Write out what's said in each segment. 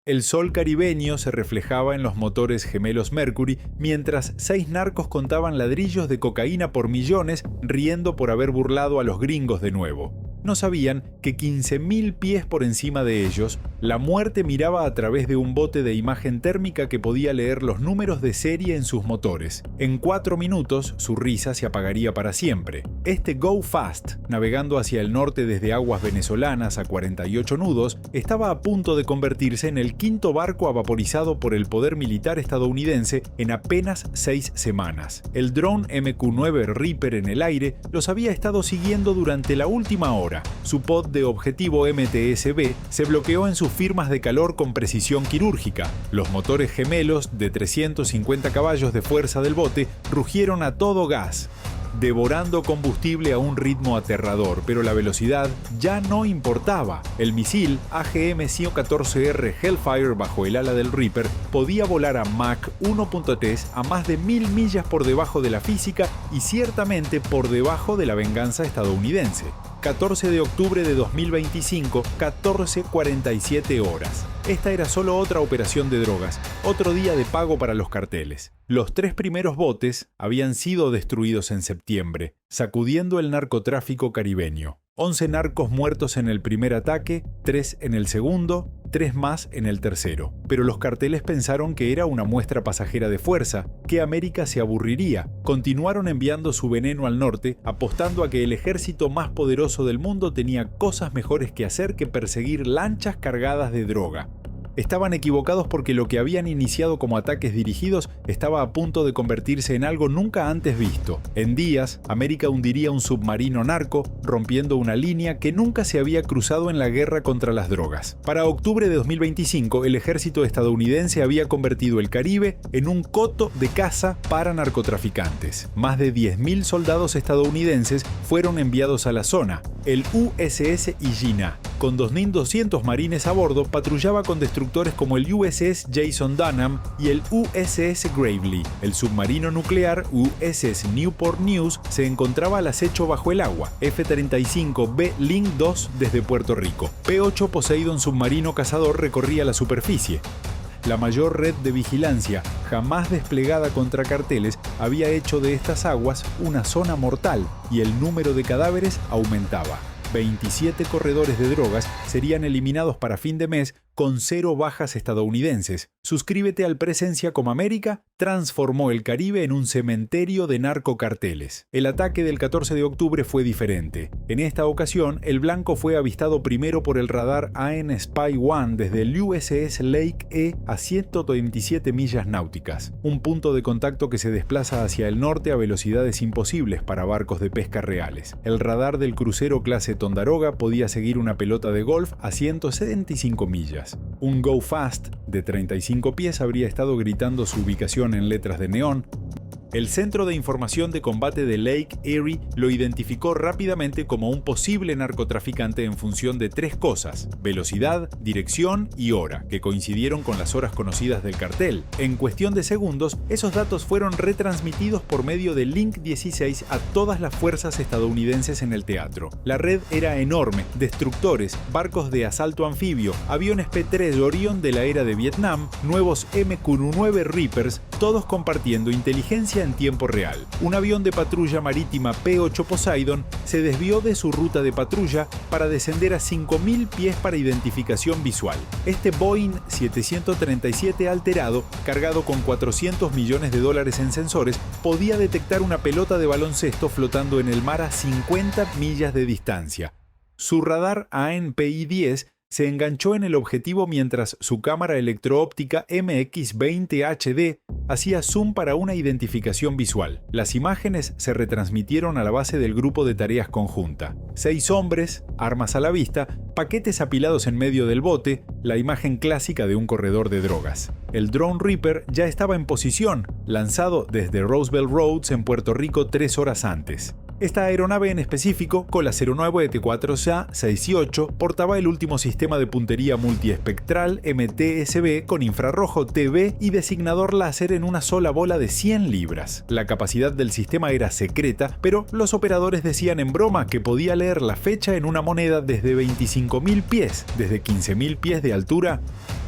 El sol caribeño se reflejaba en los motores gemelos Mercury, mientras 6 narcos contaban ladrillos de cocaína por millones, riendo por haber burlado a los gringos de nuevo. No sabían que 15.000 pies por encima de ellos, la muerte miraba a través de un bote de imagen térmica que podía leer los números de serie en sus motores. En 4 minutos, su risa se apagaría para siempre. Este Go Fast, navegando hacia el norte desde aguas venezolanas a 48 nudos, estaba a punto de convertirse en el 5º barco a vaporizado por el poder militar estadounidense en apenas 6 semanas. El dron MQ-9 Reaper en el aire los había estado siguiendo durante la última hora. Su pod de objetivo MTS-B se bloqueó en sus firmas de calor con precisión quirúrgica. Los motores gemelos de 350 caballos de fuerza del bote rugieron a todo gas, devorando combustible a un ritmo aterrador, pero la velocidad ya no importaba. El misil AGM-114R Hellfire bajo el ala del Reaper podía volar a Mach 1.3 a más de 1000 millas por debajo de la física y ciertamente por debajo de la venganza estadounidense. 14 de octubre de 2025, 14:47 horas. Esta era solo otra operación de drogas, otro día de pago para los carteles. Los 3 primeros botes habían sido destruidos en septiembre, sacudiendo el narcotráfico caribeño. 11 narcos muertos en el primer ataque, 3 en el segundo, 3 más en el tercero. Pero los carteles pensaron que era una muestra pasajera de fuerza, que América se aburriría. Continuaron enviando su veneno al norte, apostando a que el ejército más poderoso del mundo tenía cosas mejores que hacer que perseguir lanchas cargadas de droga. Estaban equivocados porque lo que habían iniciado como ataques dirigidos estaba a punto de convertirse en algo nunca antes visto. En días, América hundiría un submarino narco, rompiendo una línea que nunca se había cruzado en la guerra contra las drogas. Para octubre de 2025, el ejército estadounidense había convertido el Caribe en un coto de caza para narcotraficantes. Más de 10.000 soldados estadounidenses fueron enviados a la zona. El USS Illina, con 2.200 marines a bordo, patrullaba con destructores como el USS Jason Dunham y el USS Gravely. El submarino nuclear USS Newport News se encontraba al acecho bajo el agua. F-35B Link 2 desde Puerto Rico. P-8 Poseidon submarino cazador recorría la superficie. La mayor red de vigilancia jamás desplegada contra carteles había hecho de estas aguas una zona mortal y el número de cadáveres aumentaba. 27 corredores de drogas serían eliminados para fin de mes con 0 bajas estadounidenses. Suscríbete al Presencia como América transformó el Caribe en un cementerio de narcocarteles. El ataque del 14 de octubre fue diferente. En esta ocasión, el blanco fue avistado primero por el radar AN Spy-1 desde el USS Lake E a 127 millas náuticas. Un punto de contacto que se desplaza hacia el norte a velocidades imposibles para barcos de pesca reales. El radar del crucero clase Tondaroga podía seguir una pelota de golf a 175 millas. Un Go Fast de 35 pies habría estado gritando su ubicación en letras de neón. El Centro de Información de Combate de Lake Erie lo identificó rápidamente como un posible narcotraficante en función de 3 cosas: velocidad, dirección y hora, que coincidieron con las horas conocidas del cartel. En cuestión de segundos, esos datos fueron retransmitidos por medio de Link 16 a todas las fuerzas estadounidenses en el teatro. La red era enorme: destructores, barcos de asalto anfibio, aviones P-3 Orion de la era de Vietnam, nuevos MQ-9 Reapers, todos compartiendo inteligencia en tiempo real. Un avión de patrulla marítima P-8 Poseidon se desvió de su ruta de patrulla para descender a 5.000 pies para identificación visual. Este Boeing 737 alterado, cargado con $400 millones en sensores, podía detectar una pelota de baloncesto flotando en el mar a 50 millas de distancia. Su radar AN-PI-10 se enganchó en el objetivo mientras su cámara electroóptica MX-20 HD hacía zoom para una identificación visual. Las imágenes se retransmitieron a la base del grupo de tareas conjunta. 6 hombres, armas a la vista, paquetes apilados en medio del bote, la imagen clásica de un corredor de drogas. El Drone Reaper ya estaba en posición, lanzado desde Roosevelt Roads en Puerto Rico 3 horas antes. Esta aeronave en específico, con la 09T4SA 6 y 8, portaba el último sistema de puntería multiespectral MTS-B con infrarrojo TV y designador láser en una sola bola de 100 libras. La capacidad del sistema era secreta, pero los operadores decían en broma que podía leer la fecha en una moneda desde 25.000 pies, desde 15.000 pies de altura.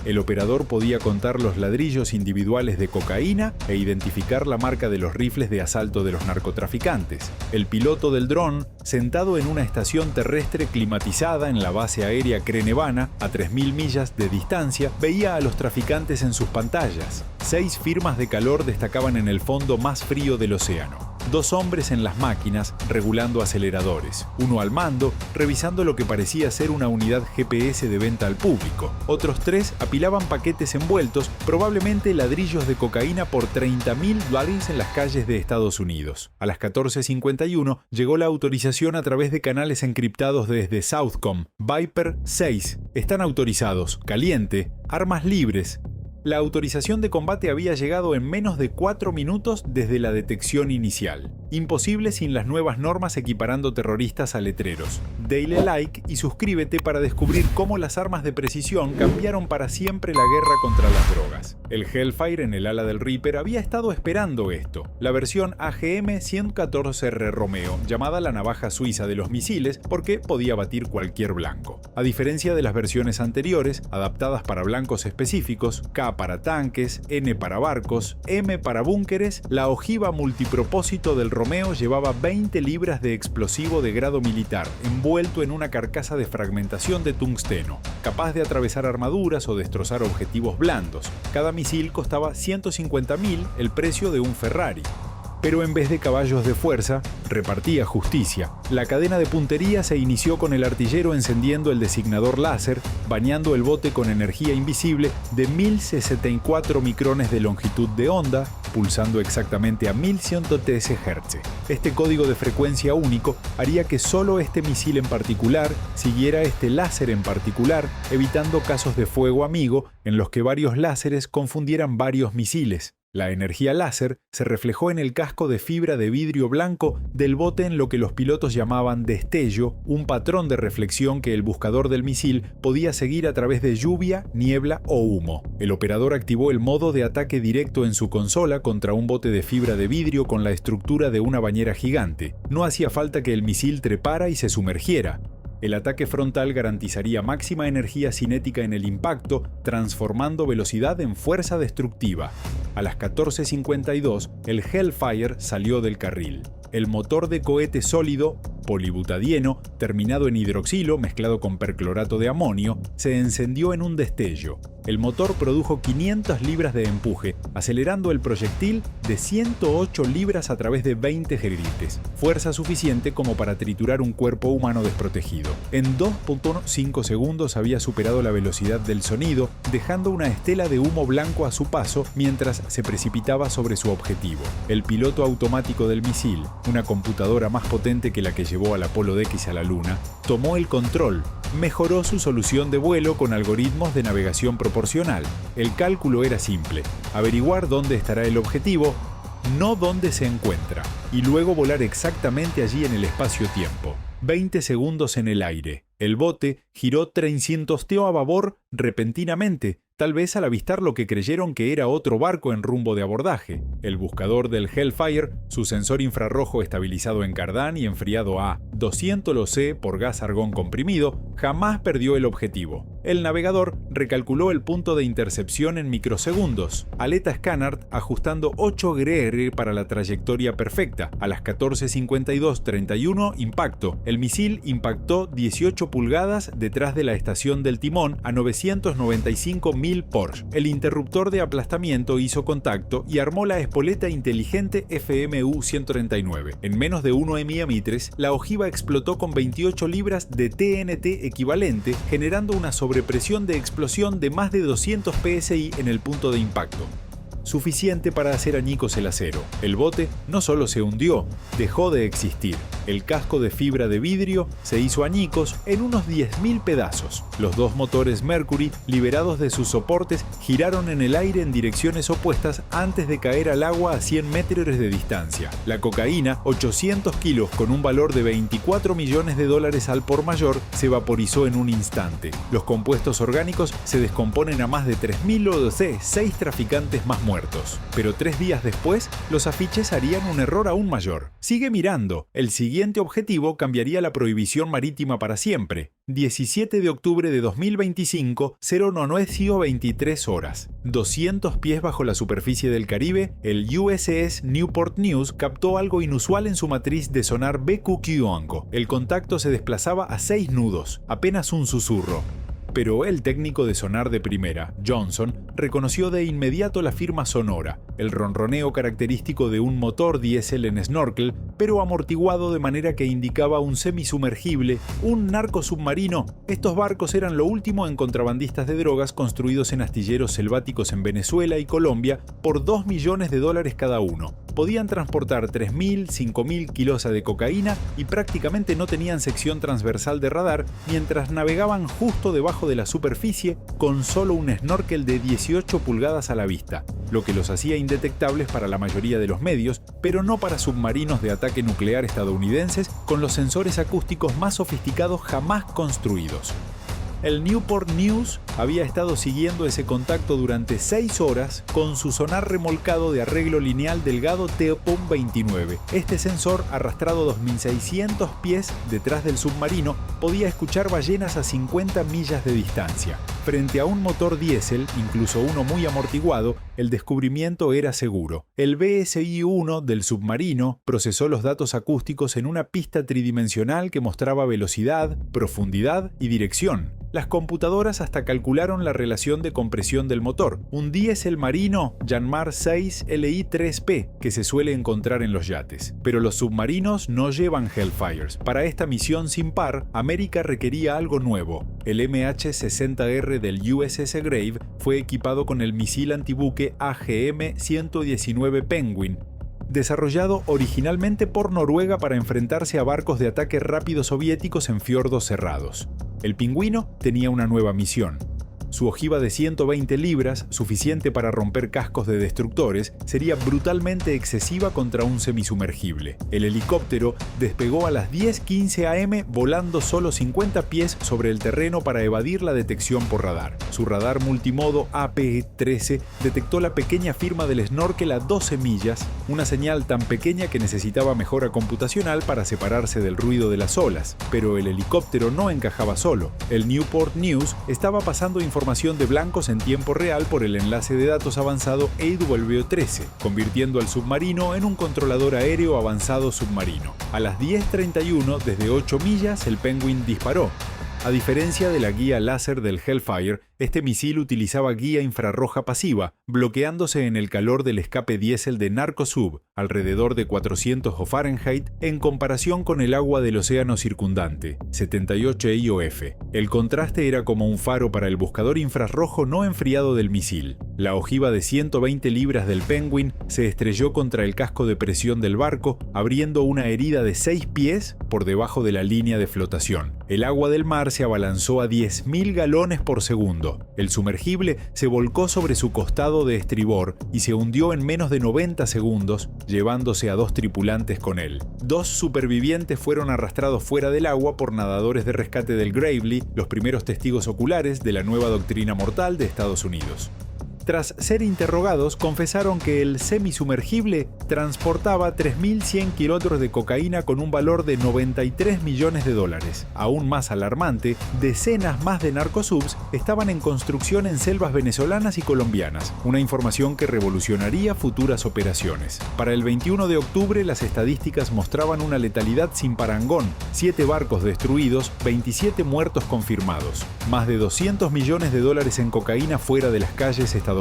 El operador podía contar los ladrillos individuales de cocaína e identificar la marca de los rifles de asalto de los narcotraficantes. El piloto del dron, sentado en una estación terrestre climatizada en la base aérea Crenevana, a 3.000 millas de distancia, veía a los traficantes en sus pantallas. 6 firmas de calor destacaban en el fondo más frío del océano. 2 hombres en las máquinas regulando aceleradores, uno al mando revisando lo que parecía ser una unidad GPS de venta al público. Otros 3 apilaban paquetes envueltos, probablemente ladrillos de cocaína por $30.000 en las calles de Estados Unidos. A las 14:51 llegó la autorización a través de canales encriptados desde Southcom. Viper 6. Están autorizados. Caliente. Armas libres. La autorización de combate había llegado en menos de 4 minutos desde la detección inicial. Imposible sin las nuevas normas equiparando terroristas a letreros. Dale like y suscríbete para descubrir cómo las armas de precisión cambiaron para siempre la guerra contra las drogas. El Hellfire en el ala del Reaper había estado esperando esto. La versión AGM-114R Romeo, llamada la navaja suiza de los misiles porque podía batir cualquier blanco. A diferencia de las versiones anteriores, adaptadas para blancos específicos, K para tanques, N para barcos, M para búnkeres, la ojiva multipropósito del Romeo llevaba 20 libras de explosivo de grado militar, envuelto en una carcasa de fragmentación de tungsteno, capaz de atravesar armaduras o destrozar objetivos blandos. Cada misil costaba $150.000, el precio de un Ferrari. Pero en vez de caballos de fuerza, repartía justicia. La cadena de puntería se inició con el artillero encendiendo el designador láser, bañando el bote con energía invisible de 1064 micrones de longitud de onda, pulsando exactamente a 1113 Hz. Este código de frecuencia único haría que solo este misil en particular siguiera este láser en particular, evitando casos de fuego amigo en los que varios láseres confundieran varios misiles. La energía láser se reflejó en el casco de fibra de vidrio blanco del bote en lo que los pilotos llamaban destello, un patrón de reflexión que el buscador del misil podía seguir a través de lluvia, niebla o humo. El operador activó el modo de ataque directo en su consola contra un bote de fibra de vidrio con la estructura de una bañera gigante. No hacía falta que el misil trepara y se sumergiera. El ataque frontal garantizaría máxima energía cinética en el impacto, transformando velocidad en fuerza destructiva. A las 14:52, el Hellfire salió del carril. El motor de cohete sólido, polibutadieno, terminado en hidroxilo mezclado con perclorato de amonio, se encendió en un destello. El motor produjo 500 libras de empuje, acelerando el proyectil de 108 libras a través de 20 gerites, fuerza suficiente como para triturar un cuerpo humano desprotegido. En 2.5 segundos había superado la velocidad del sonido, dejando una estela de humo blanco a su paso mientras se precipitaba sobre su objetivo. El piloto automático del misil, una computadora más potente que la que llevó al Apolo X a la Luna, tomó el control, mejoró su solución de vuelo con algoritmos de navegación proporcional. El cálculo era simple: averiguar dónde estará el objetivo, no dónde se encuentra, y luego volar exactamente allí en el espacio-tiempo. 20 segundos en el aire. El bote giró 300 a babor repentinamente, tal vez al avistar lo que creyeron que era otro barco en rumbo de abordaje. El buscador del Hellfire, su sensor infrarrojo estabilizado en cardán y enfriado a 200 C por gas argón comprimido, jamás perdió el objetivo. El navegador recalculó el punto de intercepción en microsegundos. Aleta Scanard ajustando 8 GR para la trayectoria perfecta. A las 14:52:31, impacto. El misil impactó 18 pulgadas detrás de la estación del timón a 995.000 Porsche. El interruptor de aplastamiento hizo contacto y armó la espoleta inteligente FMU-139. En menos de 1 hemiamitres, la ojiva explotó con 28 libras de TNT equivalente, generando una sobrepresión de explosión de más de 200 psi en el punto de impacto. Suficiente para hacer añicos el acero. El bote no solo se hundió, dejó de existir. El casco de fibra de vidrio se hizo añicos en unos 10.000 pedazos. Los 2 motores Mercury, liberados de sus soportes, giraron en el aire en direcciones opuestas antes de caer al agua a 100 metros de distancia. La cocaína, 800 kilos con un valor de $24 millones al por mayor, se vaporizó en un instante. Los compuestos orgánicos se descomponen a más de 3.000 ODC, 6 traficantes más muertos. Pero 3 días después, los afiches harían un error aún mayor. Sigue mirando. El siguiente siguiente objetivo cambiaría la prohibición marítima para siempre. 17 de octubre de 2025, 09:23 horas. 200 pies bajo la superficie del Caribe, el USS Newport News captó algo inusual en su matriz de sonar BQQ-11. El contacto se desplazaba a 6 nudos, apenas un susurro. Pero el técnico de sonar de primera, Johnson, reconoció de inmediato la firma sonora, el ronroneo característico de un motor diésel en snorkel, pero amortiguado de manera que indicaba un semisumergible, un narcosubmarino. Estos barcos eran lo último en contrabandistas de drogas construidos en astilleros selváticos en Venezuela y Colombia por $2 millones cada uno. Podían transportar 3.000, 5.000 kilos de cocaína y prácticamente no tenían sección transversal de radar mientras navegaban justo debajo de la superficie con solo un snorkel de 18 pulgadas a la vista, lo que los hacía indetectables para la mayoría de los medios, pero no para submarinos de ataque nuclear estadounidenses con los sensores acústicos más sofisticados jamás construidos. El Newport News había estado siguiendo ese contacto durante 6 horas con su sonar remolcado de arreglo lineal delgado TEOPOM 29. Este sensor, arrastrado 2.600 pies detrás del submarino, podía escuchar ballenas a 50 millas de distancia. Frente a un motor diésel, incluso uno muy amortiguado, el descubrimiento era seguro. El BSI-1 del submarino procesó los datos acústicos en una pista tridimensional que mostraba velocidad, profundidad y dirección. Las computadoras hasta calcularon la relación de compresión del motor, un diésel marino Yanmar 6 LI-3P que se suele encontrar en los yates. Pero los submarinos no llevan Hellfires. Para esta misión sin par, América requería algo nuevo. El MH-60R del USS Grave fue equipado con el misil antibuque AGM-119 Penguin, desarrollado originalmente por Noruega para enfrentarse a barcos de ataque rápido soviéticos en fiordos cerrados. El Pingüino tenía una nueva misión. Su ojiva de 120 libras, suficiente para romper cascos de destructores, sería brutalmente excesiva contra un semisumergible. El helicóptero despegó a las 10:15 am volando solo 50 pies sobre el terreno para evadir la detección por radar. Su radar multimodo APE-13 detectó la pequeña firma del snorkel a 12 millas, una señal tan pequeña que necesitaba mejora computacional para separarse del ruido de las olas. Pero el helicóptero no encajaba solo. El Newport News estaba pasando información de blancos en tiempo real por el enlace de datos avanzado AW13, convirtiendo al submarino en un controlador aéreo avanzado submarino. A las 10:31, desde 8 millas, el Penguin disparó. A diferencia de la guía láser del Hellfire, este misil utilizaba guía infrarroja pasiva, bloqueándose en el calor del escape diésel de Narcosub, alrededor de 400 Fahrenheit, en comparación con el agua del océano circundante, 78 IOF. El contraste era como un faro para el buscador infrarrojo no enfriado del misil. La ojiva de 120 libras del Penguin se estrelló contra el casco de presión del barco, abriendo una herida de 6 pies por debajo de la línea de flotación. El agua del mar se abalanzó a 10.000 galones por segundo. El sumergible se volcó sobre su costado de estribor y se hundió en menos de 90 segundos, llevándose a 2 tripulantes con él. 2 supervivientes fueron arrastrados fuera del agua por nadadores de rescate del Gravely, los primeros testigos oculares de la nueva doctrina mortal de Estados Unidos. Tras ser interrogados, confesaron que el semisumergible transportaba 3.100 kilómetros de cocaína con un valor de $93 millones. Aún más alarmante, decenas más de narcosubs estaban en construcción en selvas venezolanas y colombianas, una información que revolucionaría futuras operaciones. Para el 21 de octubre, las estadísticas mostraban una letalidad sin parangón: 7 barcos destruidos, 27 muertos confirmados, más de $200 millones en cocaína fuera de las calles estadounidenses.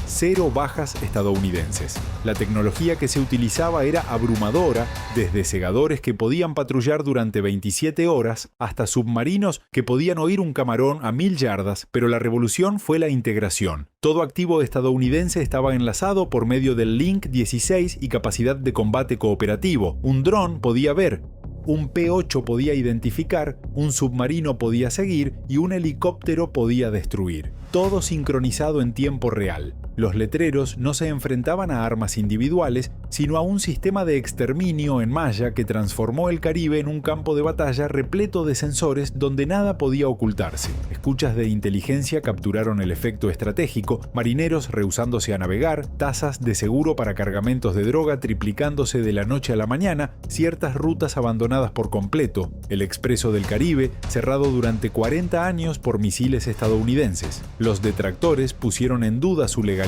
0 bajas estadounidenses. La tecnología que se utilizaba era abrumadora, desde segadores que podían patrullar durante 27 horas hasta submarinos que podían oír un camarón a 1000 yardas, pero la revolución fue la integración. Todo activo estadounidense estaba enlazado por medio del Link 16 y capacidad de combate cooperativo. Un dron podía ver, un P-8 podía identificar, un submarino podía seguir y un helicóptero podía destruir. Todo sincronizado en tiempo real. Los letreros no se enfrentaban a armas individuales, sino a un sistema de exterminio en malla que transformó el Caribe en un campo de batalla repleto de sensores donde nada podía ocultarse. Escuchas de inteligencia capturaron el efecto estratégico, marineros rehusándose a navegar, tasas de seguro para cargamentos de droga triplicándose de la noche a la mañana, ciertas rutas abandonadas por completo, el Expreso del Caribe cerrado durante 40 años por misiles estadounidenses. Los detractores pusieron en duda su legalidad,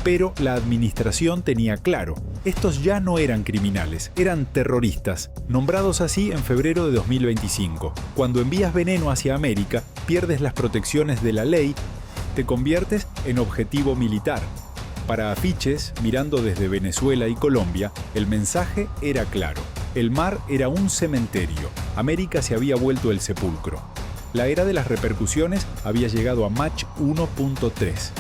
pero la administración tenía claro: estos ya no eran criminales, eran terroristas, nombrados así en febrero de 2025. Cuando envías veneno hacia América, pierdes las protecciones de la ley, te conviertes en objetivo militar. Para afiches, mirando desde Venezuela y Colombia, el mensaje era claro: el mar era un cementerio, América se había vuelto el sepulcro. La era de las repercusiones había llegado a Mach 1.3.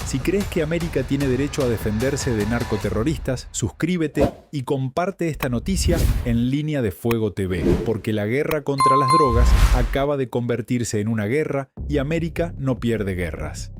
Si crees que América tiene derecho a defenderse de narcoterroristas, suscríbete y comparte esta noticia en Línea de Fuego TV, porque la guerra contra las drogas acaba de convertirse en una guerra y América no pierde guerras.